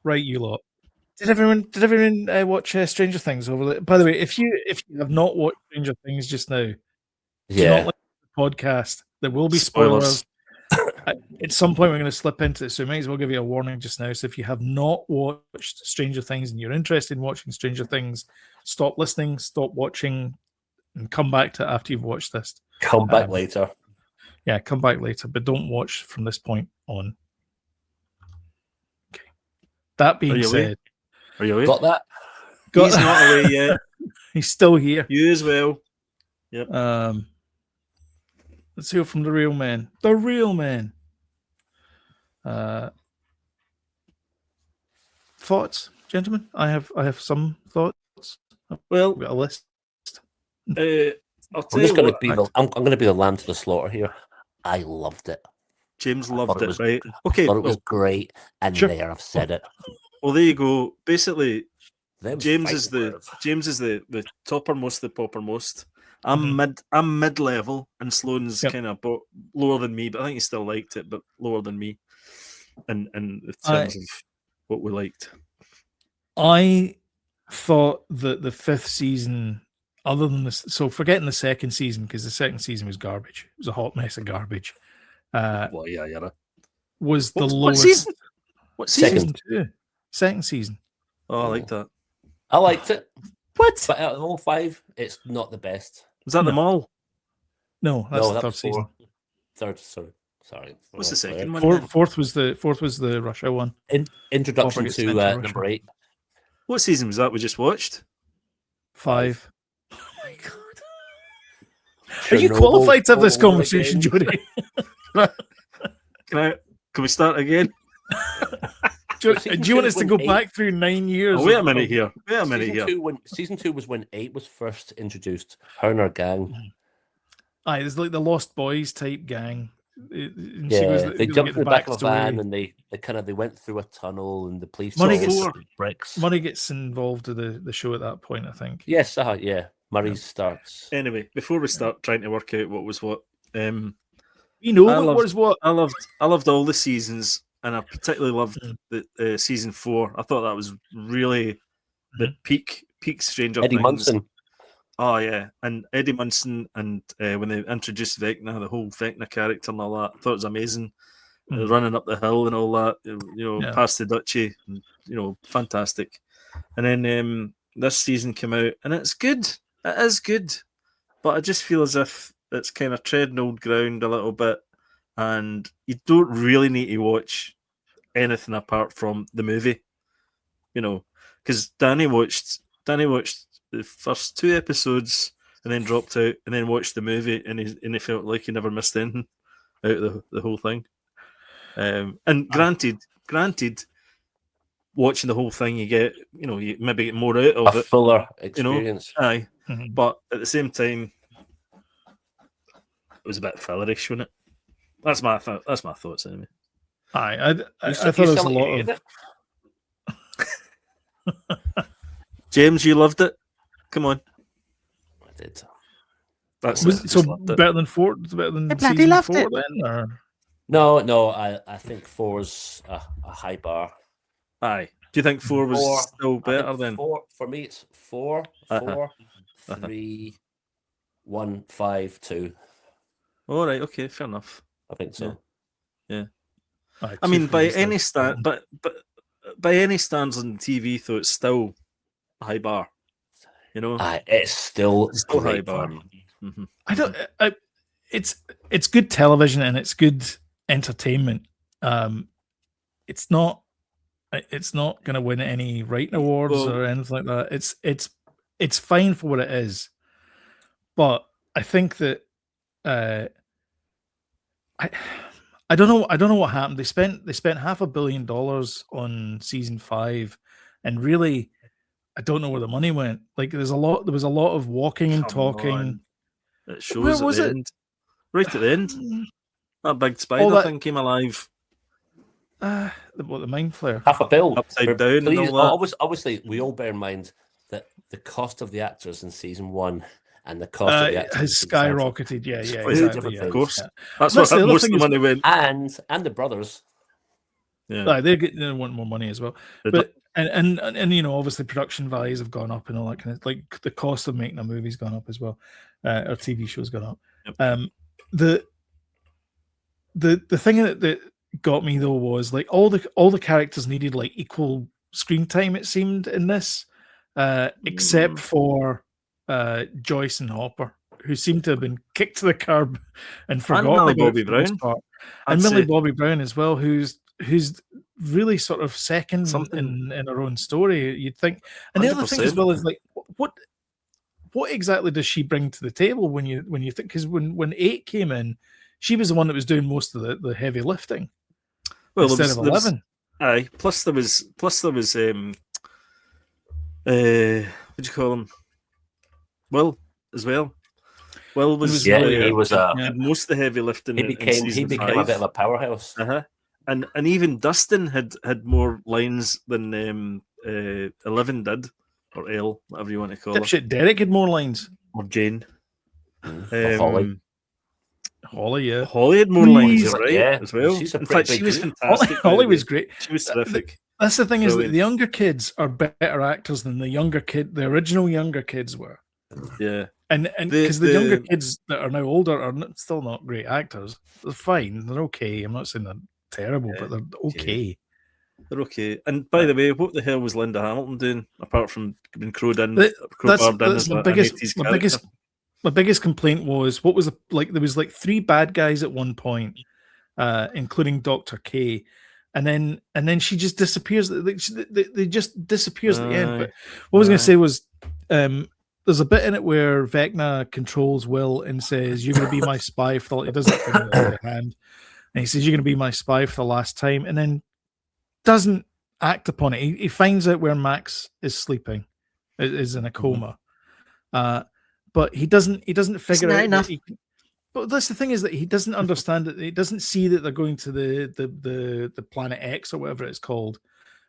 Right, you lot. Did everyone watch Stranger Things over the? By the way, if you have not watched Stranger Things just now, do not listen to the podcast. There will be spoilers. At some point, we're going to slip into it, so we might as well give you a warning just now. So if you have not watched Stranger Things and you're interested in watching Stranger Things, stop listening, stop watching, and come back to it after you've watched this. Come back later. Yeah, come back later, but don't watch from this point on. Okay. That being said, are you away? Got that? He's not away yet. He's still here. You as well. Yep. Let's hear from the real man. The real man. Thoughts, gentlemen? I have some thoughts. Well, I've got a list. I'm going to be the lamb to the slaughter here. I loved it. James loved it, right? Okay, I thought it was great, and there I've said it. Well, there you go. Basically, James is the toppermost, the poppermost. I'm mid level, and Sloan's kind of lower than me, but I think he still liked it, but lower than me, in terms of what we liked. I thought that the fifth season, other than this, so forgetting the second season, because the second season was garbage. It was a hot mess of garbage. Was the lowest. What season? What season? Season 2. Second season. Oh, I like that. I liked it. What? But out of all 5, it's not the best. Was that the mall? No, that's the third season. Third, sorry. What's the second one? Fourth was the Russia one. Introduction to number 8. What season was that we just watched? 5. Oh my god! Are you qualified to have this conversation, Jody? Can we start again? Do you want us to go back through 9 years? Wait a minute here. Season 2 was when 8 was first introduced. Her and her gang. Aye, there's like the Lost Boys type gang. They jumped in the back of a van and they went through a tunnel and the police bricks. Money gets involved with the show at that point, I think. Yes, Murray starts. Anyway, before we start trying to work out what was what, what was what. I loved all the seasons, and I particularly loved the season 4. I thought that was really the peak Stranger Things. Eddie Munson. Oh yeah, and Eddie Munson, and when they introduced Vecna, the whole Vecna character and all that, I thought it was amazing. Running up the hill and all that, past the duchy, and, fantastic. And then this season came out, and it's good. It is good, but I just feel as if it's kind of treading old ground a little bit, and you don't really need to watch anything apart from the movie, because Danny watched the first 2 episodes and then dropped out and then watched the movie, and he felt like he never missed anything out of the whole thing. And granted, watching the whole thing, you maybe get more out of a fuller experience. Aye, but at the same time, it was a bit fillerish, wasn't it? That's my thoughts anyway. I thought it was a lot of. James, you loved it. Come on. I did. Better than 4? Better than bloody loved 4 it. then? Or? No. I think 4's a high bar. Aye. Do you think 4 was still better then? 4 for me. It's 4, 3, 1, 5, 2. All right. Okay. Fair enough. I think so. Yeah. Right, I mean, by any standards on TV, though, it's still a high bar. It's still a high bar. Mm-hmm. I don't. It's good television and it's good entertainment. It's not going to win any writing awards or anything like that. It's fine for what it is, but I think that I don't know what happened. They spent $500 million on season 5, and really, I don't know where the money went. Like there was a lot of walking and talking. It shows at the end. Right at the end. That big spider thing came alive. The mind flare. $500 million. Upside down and all that. Obviously, we all bear in mind that the cost of the actors in season 1 and the cost of the actors has skyrocketed. Yeah, exactly. Of course. That's what most of the money went. And the brothers. Yeah, they want more money as well. But and obviously production values have gone up and all that kind of, like, the cost of making a movie's gone up as well, or TV show's gone up. Yep. The thing that got me though was, like, all the characters needed, like, equal screen time, it seemed, in this, except for Joyce and Hopper, who seem to have been kicked to the curb and forgotten about Bobby Brown. And Millie Bobby Brown as well, who's really sort of second in her own story, you'd think. And 100%. The other thing as well is, like, what exactly does she bring to the table when you think, because when 8 came in, she was the one that was doing most of the heavy lifting. Well, instead of 11. Aye. Plus there was what do you call him? Will as well. Will was he was most of the heavy lifting. He became a bit of a powerhouse. And even Dustin had more lines than 11 did, or L, whatever you want to call it. Derek had more lines. Or Jane. Holly. Holly, yeah. Holly had more lines, right? Yeah, as well. In fact, she was fantastic. Holly was great. She was terrific. That's the thing. Brilliant. Is that the younger kids are better actors than the original younger kids were. Yeah. And because the younger kids that are now older are still not great actors. They're fine. They're okay. I'm not saying they're terrible, but they're okay. They're okay. And by the way, what the hell was Linda Hamilton doing apart from being crowed in? That's my biggest complaint was, what was there was like 3 bad guys at one point, including Dr. K, and then she just disappears. They just disappears at the end. But what I was going to say was, there's a bit in it where Vecna controls Will and says, "You're going to be my spy for." He does it with the hand, and he says, "You're going to be my spy for the last time," and then doesn't act upon it. He finds out where Max is sleeping, is in a coma, but he doesn't figure out enough. But that's the thing, is that he doesn't understand it. He doesn't see that they're going to the planet X or whatever it's called.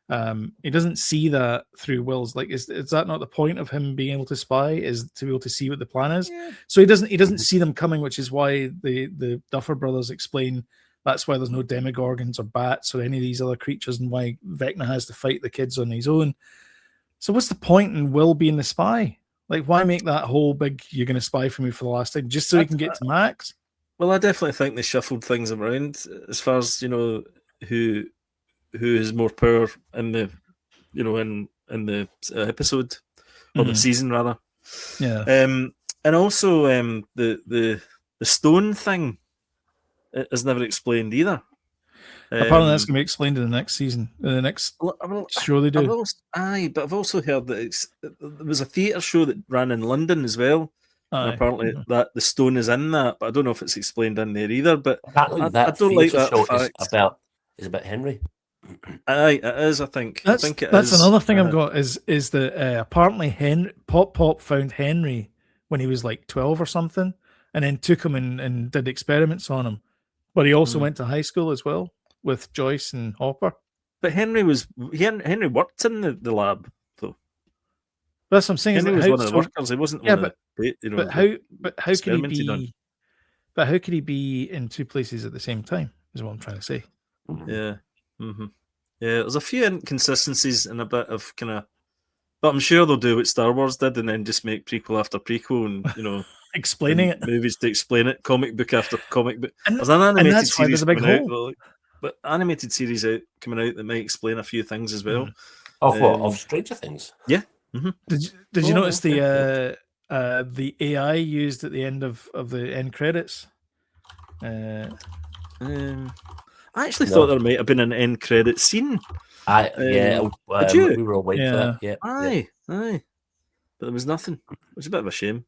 He doesn't see that through Will's. Like, is that not the point of him being able to spy? Is to be able to see what the plan is? Yeah. So he doesn't see them coming, which is why the Duffer Brothers explain that's why there's no Demogorgons or bats or any of these other creatures, and why Vecna has to fight the kids on his own. So what's the point in Will being the spy? Like, why make that whole big, you're going to spy for me for the last time, just so he can get to Max? Well, I definitely think they shuffled things around as far as, who has more power in the, in the episode, or the season rather. Yeah. And also the stone thing is never explained either. Apparently that's going to be explained in the next season, in the next show they do. But I've also heard that there was a theatre show that ran in London as well. And apparently that the stone is in that, but I don't know if it's explained in there either. But I don't like that show fact. Is about Henry. Aye, it is. I think that's another thing I've got is that apparently Pop found Henry when he was like 12 or something, and then took him and did experiments on him. But he also went to high school as well with Joyce and Hopper. But Henry worked in the lab, though. That's what I'm saying. Henry was one of the workers. He wasn't. Yeah, but how could he be? But how could he be in 2 places at the same time? Is what I'm trying to say. Yeah. Mm-hmm. Yeah, there's a few inconsistencies and a bit of kind of, but I'm sure they'll do what Star Wars did and then just make prequel after prequel and explaining it, movies to explain it, comic book after comic book. And, there's an animated series coming out, but animated series coming out that might explain a few things as well. Of Stranger Things. Yeah. Mm-hmm. Did you notice the AI used at the end of the end credits? I actually thought there might have been an end credit scene. We were all waiting for that. Yeah. Aye. But there was nothing. It was a bit of a shame.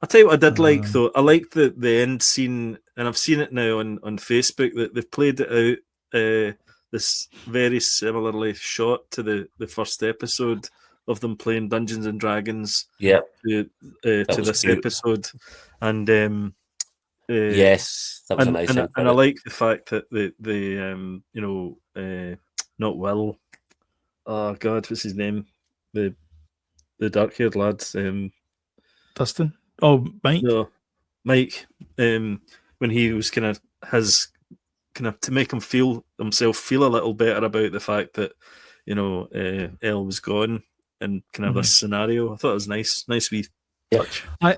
I'll tell you what I did like, though. I liked the end scene, and I've seen it now on Facebook, that they've played it out, this very similarly shot to the first episode of them playing Dungeons and Dragons to this episode. And yes, that was nice. And I like the fact that not Will. Oh God, what's his name? The dark-haired lad. Dustin. Oh, Mike. No, Mike. When he was kind of his kind of to make him feel himself feel a little better about the fact that Elle was gone and kind of this scenario. I thought it was nice wee touch. I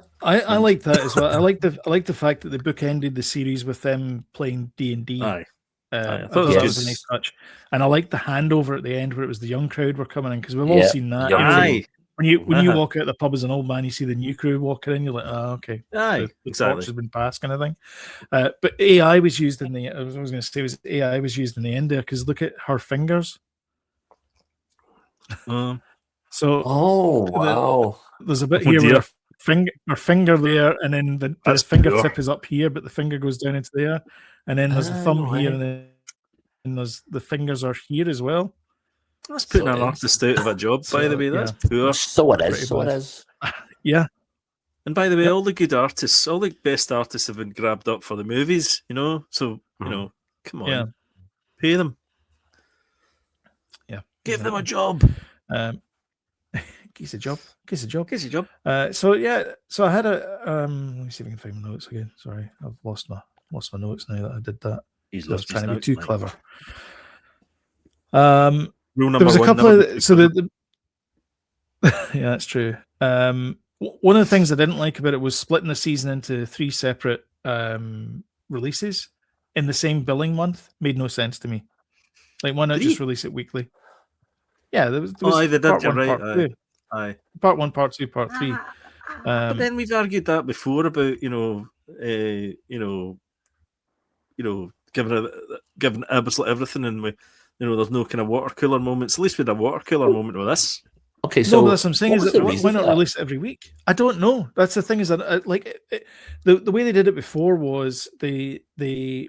like that as well. I like the fact that the book ended the series with them playing D&D. Aye. I thought that was a nice touch, and I like the handover at the end where it was the young crowd were coming in, because we've all seen that. Aye. When you walk out the pub as an old man, you see the new crew walking in. You're like, oh, okay, aye, the exactly. torch has been passed, kind of thing. But AI was used in the. I was going to say AI was used in the end there, because look at her fingers. There's a bit here where her finger there, and then the fingertip is up here, but the finger goes down into there, and then there's a thumb here, and there's the fingers are here as well. That's putting an artist out of a job, by the way. That's poor. So it is. Yeah. And by the way, all the good artists, all the best artists have been grabbed up for the movies, So, come on. Pay them. Yeah. Give them a job. Gives a job. So I had a let me see if I can find my notes again. Sorry, I've lost my notes now that I did that. He's lost trying to be too clever. Rule there was a couple of yeah, that's true. One of the things I didn't like about it was splitting the season into 3 separate releases in the same billing month. Made no sense to me. Like, why not just release it weekly? Yeah, there was they did. Part 1, Right. Part 2. Aye. Part 1, Part 2, Part 3. But then we've argued that before about giving absolutely everything, and we, there's no kind of water cooler moments. At least we had a water cooler moment with this. Okay, so that's what I'm saying. Is that why not release it every week? I don't know. That's the thing. Is that the way they did it before was they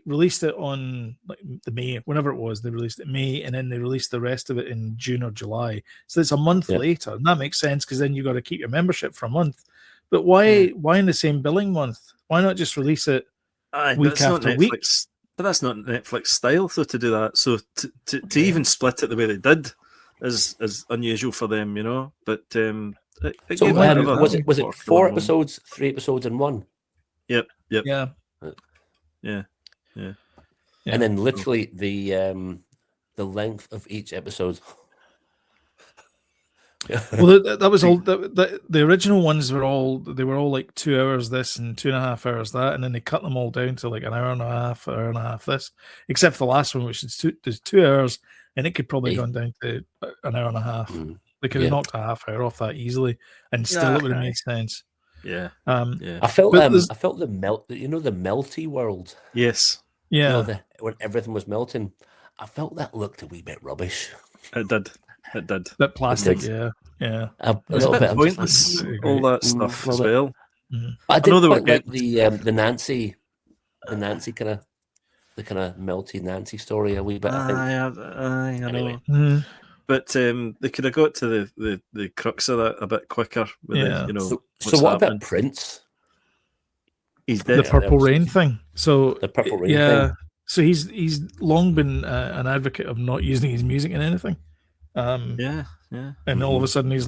released it on like the May, whenever it was. They released it in May, and then they released the rest of it in June or July. So it's a month later, and that makes sense, because then you got to keep your membership for a month. But why in the same billing month? Why not just release it week after week? But that's not Netflix style, so to do that. So to even split it the way they did is unusual for them, But was it 4 episodes, 3 episodes in one? Yep. Yeah. And then literally the length of each episode. Well, that was all. The original ones were all like 2 hours this and 2.5 hours that, and then they cut them all down to like an hour and a half this, except for the last one, which is 2 hours, and it could probably gone down to an hour and a half. They could have knocked a half hour off that easily, and still it would have made sense. Yeah. I felt the melt. The melty world. Yes. Yeah. When everything was melting, I felt that looked a wee bit rubbish. It did. That plastic, yeah. A little bit pointless. All that stuff as well. I did quite like the Nancy kind of melty Nancy story a wee bit. I anyway. know. But they could have got to the crux of that a bit quicker. So what about Prince? He's dead. The Purple Rain thing. So the Purple Rain thing. So he's long been an advocate of not using his music in anything. And all of a sudden his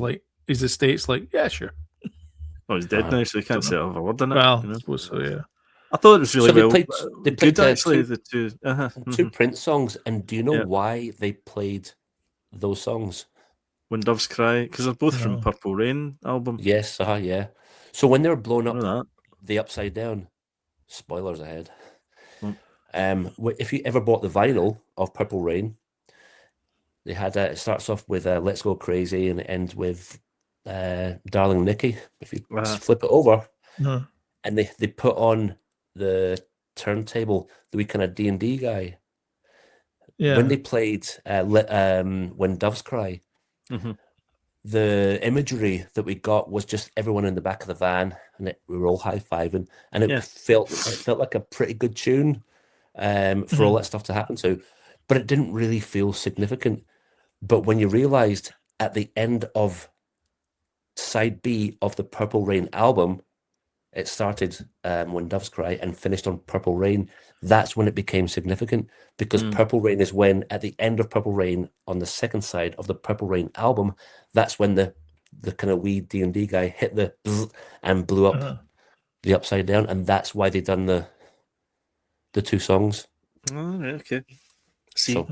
estate's like, yeah, sure. Oh, he's dead now, so he can't say a word in it. Well, I suppose so, yeah. I thought it was really they played actually. The two, the two Prince songs, and do you know why they played those songs? When Doves Cry, because they're both from Purple Rain album. Yes, yeah. So when they were blown up the Upside Down, spoilers ahead. If you ever bought the vinyl of Purple Rain, they had it starts off with "Let's Go Crazy" and it ends with "Darling Nikki." If you flip it over, and they put on the turntable, the wee kind of D&D guy. Yeah. When they played "When Doves Cry," the imagery that we got was just everyone in the back of the van, and we were all high-fiving, and it felt like a pretty good tune for all that stuff to happen to, but it didn't really feel significant. But when you realized at the end of side B of the Purple Rain album, it started When Doves Cry and finished on Purple Rain, that's when it became significant, because Purple Rain is when, at the end of Purple Rain, on the second side of the Purple Rain album, that's when the kind of wee D&D guy hit the bzz and blew up the Upside Down, and that's why they done the two songs. Oh, right, okay. See, So,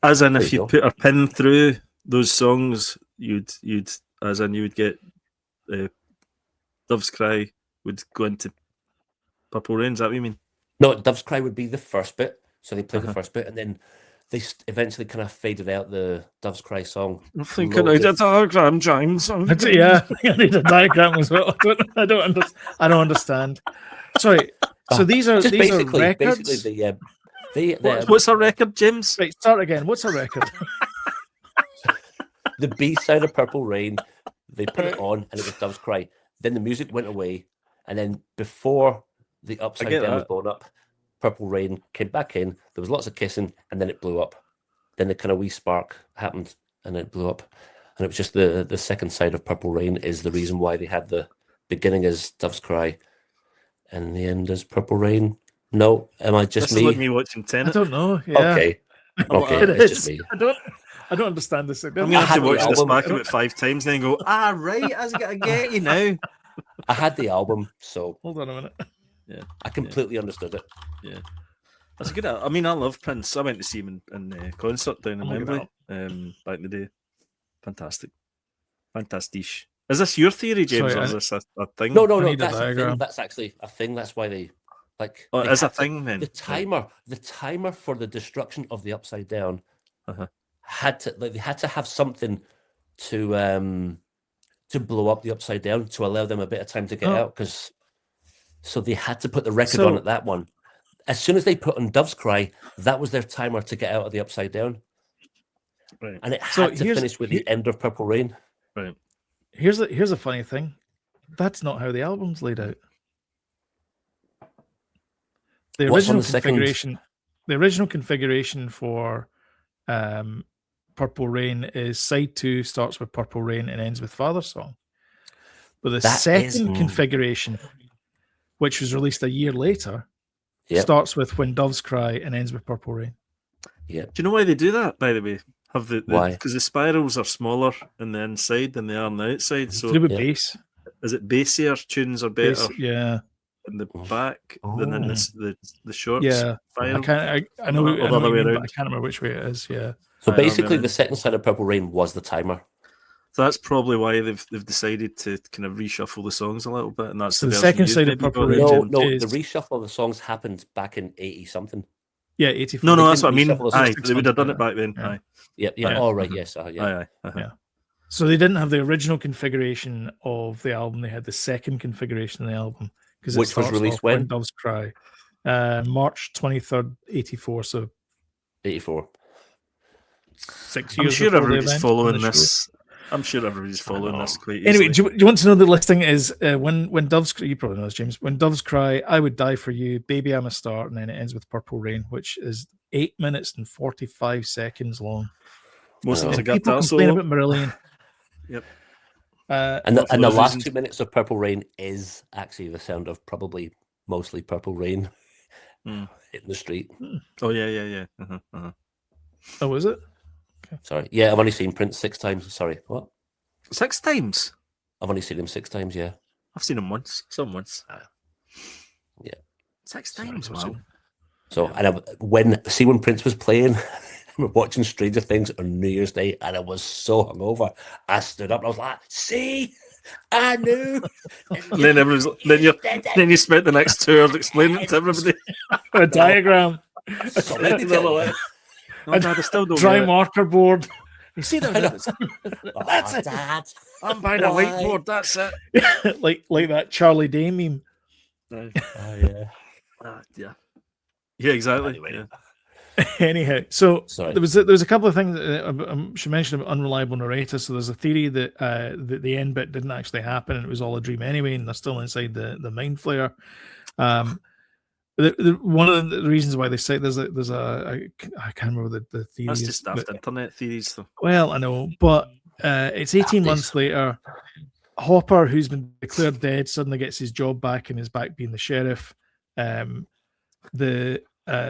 as in, if you put a pin through those songs, you'd get Dove's Cry would go into Purple Rain. Is that what you mean? No, Dove's Cry would be the first bit. So they play the first bit, and then they eventually kind of faded out the Dove's Cry song. I think I need a diagram, James. Yeah, I need a diagram as well. I don't understand. Sorry. So these are records. Basically, what's a record, James? Right, start again. What's a record? The B side of Purple Rain. They put it on, and it was Dove's Cry. Then the music went away, and then before the Upside Down was blown up, Purple Rain came back in. There was lots of kissing, and then it blew up. Then the kind of wee spark happened, and it blew up. And it was just the second side of Purple Rain is the reason why they had the beginning as Dove's Cry, and the end as Purple Rain. No, am I just me? Like me watching Tenet. I don't know. Yeah. Okay, it's just me. I don't understand this. I'm gonna have to watch this back about 5 times, and then go, right, I get you now. I had the album, so hold on a minute. Yeah, I completely understood it. Yeah, that's a good. I mean, I love Prince. I went to see him in concert down in Wembley back in the day. Fantastic. Is this your theory, James, or is this a thing? No. That's a thing. That's actually a thing. That's why they like. Oh, it's a thing, then. The timer for the destruction of the Upside Down had to have something to blow up the Upside Down to allow them a bit of time to get out, so they had to put the record on at that one. As soon as they put on Dove's Cry, that was their timer to get out of the Upside Down. Right. And it had to finish with the end of Purple Rain. Right. Here's a funny thing. That's not how the album's laid out. The original configuration for Purple Rain is side 2 starts with Purple Rain and ends with Father's Song. But the second configuration, which was released a year later, starts with When Doves Cry and ends with Purple Rain. Yeah. Do you know why they do that, by the way? Why? Because the spirals are smaller on the inside than they are on the outside. So bass. Is it bassier tunes are better? In the back than in the short spiral? I know what you mean, but I can't remember which way it is. Yeah. So basically, the second side of Purple Rain was the timer. So that's probably why they've decided to kind of reshuffle the songs a little bit, and that's the second side of Purple Rain. No, the reshuffle of the songs happened back in 80 something. Yeah, 84. No, that's what I mean. Aye, they would have done it back then. Yeah. Aye. Yeah. All right. Yes. Yeah. So they didn't have the original configuration of the album. They had the second configuration of the album, which was released when Doves Cry, March 23rd, 84. So 84. 6 years. I'm sure everybody's following this. I'm sure everybody's following this quite easily. Anyway, do you want to know the listing is when Doves Cry, you probably know this, James. When Doves Cry, I Would Die for You, Baby I'm a Star, and then it ends with Purple Rain, which is 8 minutes and 45 seconds long. Most of people complain about Marillion. Yep. And the last 2 minutes of Purple Rain is actually the sound of probably mostly Purple Rain hitting the street. Oh yeah. Oh, is it? Okay. Sorry. Yeah, I've only seen Prince 6 times. Sorry, what? 6 times? I've only seen him 6 times, yeah. I've seen him once. Once. Yeah. 6 times, wow. So, and when Prince was playing, we were watching Stranger Things on New Year's Day, and I was so hungover. I stood up and I was like, see? I knew. And then you spent the next 2 hours explaining it to everybody. A diagram. I still don't dry marker board. You see that? That's it. Dad. I'm buying a whiteboard. That's it. like that Charlie Day meme. Yeah, exactly. Anyway. Anyhow, so there was a couple of things that she mentioned about unreliable narrator. So there's a theory that the end bit didn't actually happen and it was all a dream anyway, and they're still inside the mind flayer. One of the reasons why they say there's a I can't remember the theory. That's just daft internet theories, though. Well, I know, but it's 18 months later. Hopper, who's been declared dead, suddenly gets his job back and is back being the sheriff.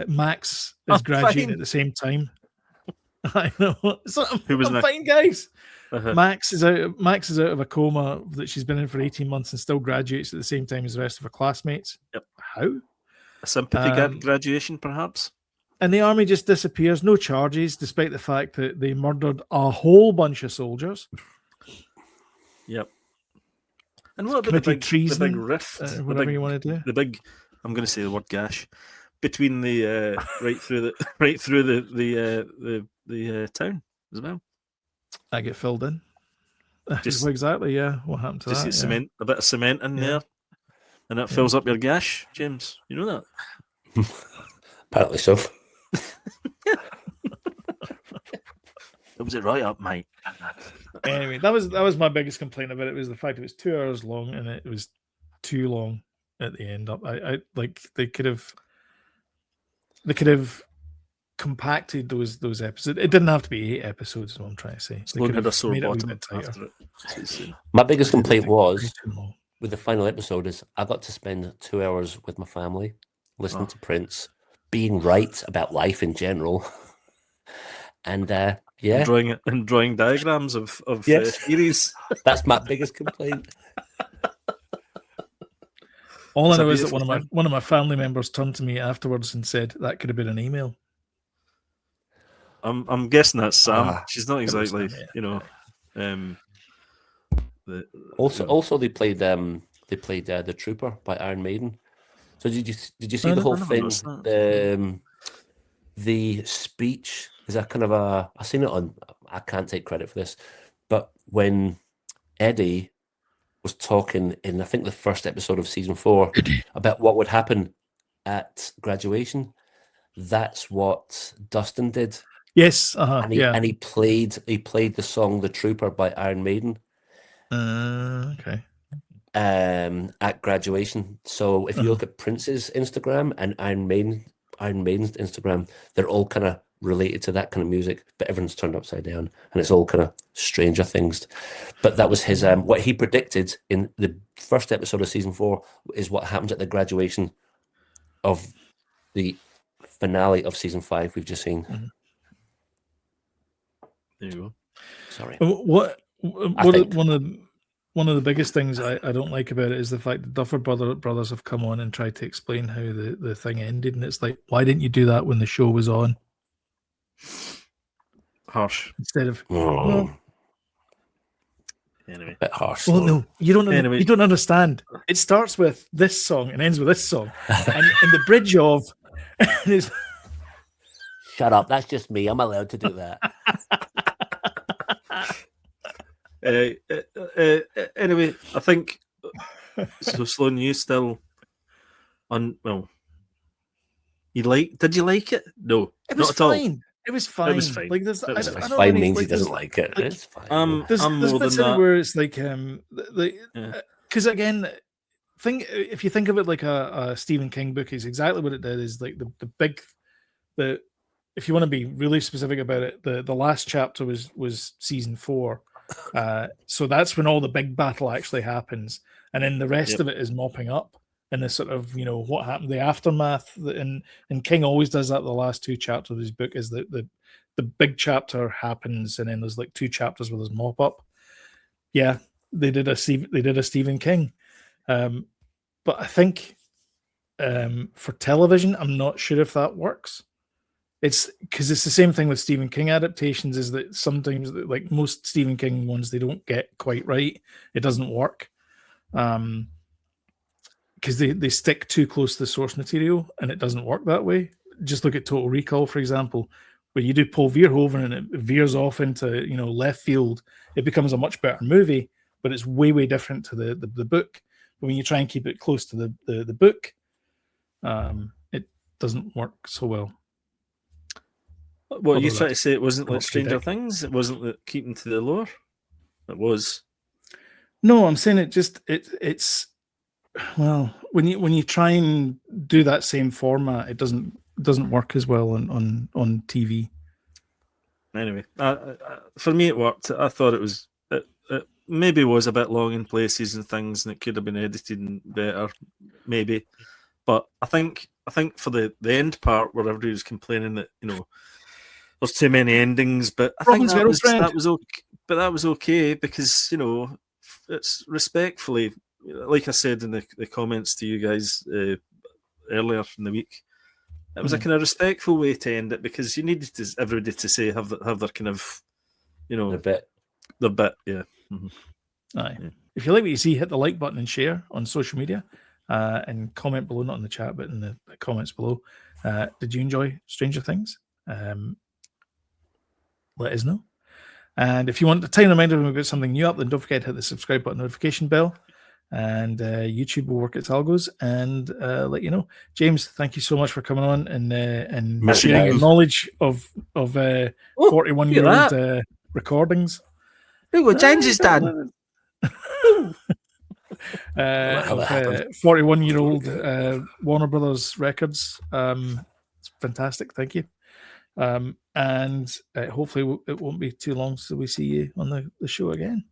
Max is graduating at the same time. I know. I'm fine, guys. Max is out of a coma that she's been in for 18 months and still graduates at the same time as the rest of her classmates. Yep. How? A sympathy graduation, perhaps. And the army just disappears, no charges, despite the fact that they murdered a whole bunch of soldiers. Yep. And what about the big rift? Whatever you want to do. The big, I'm going to say the word gash, between the right through the town as well. That get filled in. Just exactly, yeah. What happened to that? Cement, a bit of cement in there, and that fills up your gash, James. You know that? Apparently so. It was right up, mate. Anyway, that was my biggest complaint about it, was the fact it was 2 hours long and it was too long at the end. I like they could have compacted those episodes. It didn't have to be 8 episodes, is what I'm trying to say. They could have made it a bit tighter. My biggest complaint was with the final episode is I got to spend 2 hours with my family listening to Prince, being right about life in general, and drawing diagrams of theories. That's my biggest complaint. All I know is that one of my family members turned to me afterwards and said that could have been an email. I'm guessing that's Sam. She's not exactly, Also, they played The Trooper by Iron Maiden. So did you see the whole thing? The speech is a kind of I've seen it on. I can't take credit for this, but when Eddie was talking in, I think, the first episode of season 4 about what would happen at graduation, that's what Dustin did. Yes, and he played the song "The Trooper" by Iron Maiden. Okay. At graduation. So if you look at Prince's Instagram and Iron Maiden's Instagram, they're all kind of related to that kind of music, but everyone's turned upside down, and it's all kind of Stranger Things. But that was his what he predicted in the first episode of season 4 is what happened at the graduation of the finale of season 5 we've just seen. Mm-hmm. There you go. Sorry. One of the biggest things I don't like about it is the fact that Duffer Brothers have come on and tried to explain how the thing ended, and it's like, why didn't you do that when the show was on? Harsh. Instead of anyway, a bit harsh. Well, no, you don't understand. It starts with this song and ends with this song, and the bridge of is. Shut up! That's just me. I'm allowed to do that. Anyway, I think so. Sloan, you still did you like it? No, it was fine. It was fine. It was fine. Like this, fine means he doesn't like it. It's fine. There's bits in it where it's like because again, if you think of it like a Stephen King book, is exactly what it did. Is like the if you want to be really specific about it, the last chapter was season 4. So that's when all the big battle actually happens, and then the rest of it is mopping up and the sort of what happened, the aftermath. And King always does that. The last 2 chapters of his book is the big chapter happens, and then there's like 2 chapters where there's mop up. Yeah, they did a Stephen King, but I think for television, I'm not sure if that works. It's because it's the same thing with Stephen King adaptations, is that sometimes, like most Stephen King ones, they don't get quite right. It doesn't work because they stick too close to the source material, and it doesn't work that way. Just look at Total Recall, for example, where you do Paul Verhoeven and it veers off into left field. It becomes a much better movie, but it's way, way different to the book. But when you try and keep it close to the book, it doesn't work so well. What you trying to say? It wasn't like Stranger Things. It wasn't like keeping to the lore. It was. No, I'm saying it's well, when you try and do that same format, it doesn't work as well on TV. Anyway, for me it worked. I thought it maybe was a bit long in places and things, and it could have been edited better, maybe. But I think for the end part where everybody was complaining that there's too many endings, but I think that was okay. But that was okay because it's respectfully, like I said in the comments to you guys earlier in the week. It was a kind of respectful way to end it because you needed everybody to say have their kind of, their bit, yeah. Mm-hmm. Aye. Yeah. If you like what you see, hit the like button and share on social media, and comment below, not in the chat, but in the comments below. Did you enjoy Stranger Things? Let us know. And if you want a tiny reminder when we've got something new up, then don't forget to hit the subscribe button, notification bell, and YouTube will work its algos and let you know. James, thank you so much for coming on and sharing your knowledge of 41-year-old recordings. Look what James has done. 41-year-old Warner Brothers Records. It's fantastic. Thank you. And hopefully it won't be too long till we see you on the show again.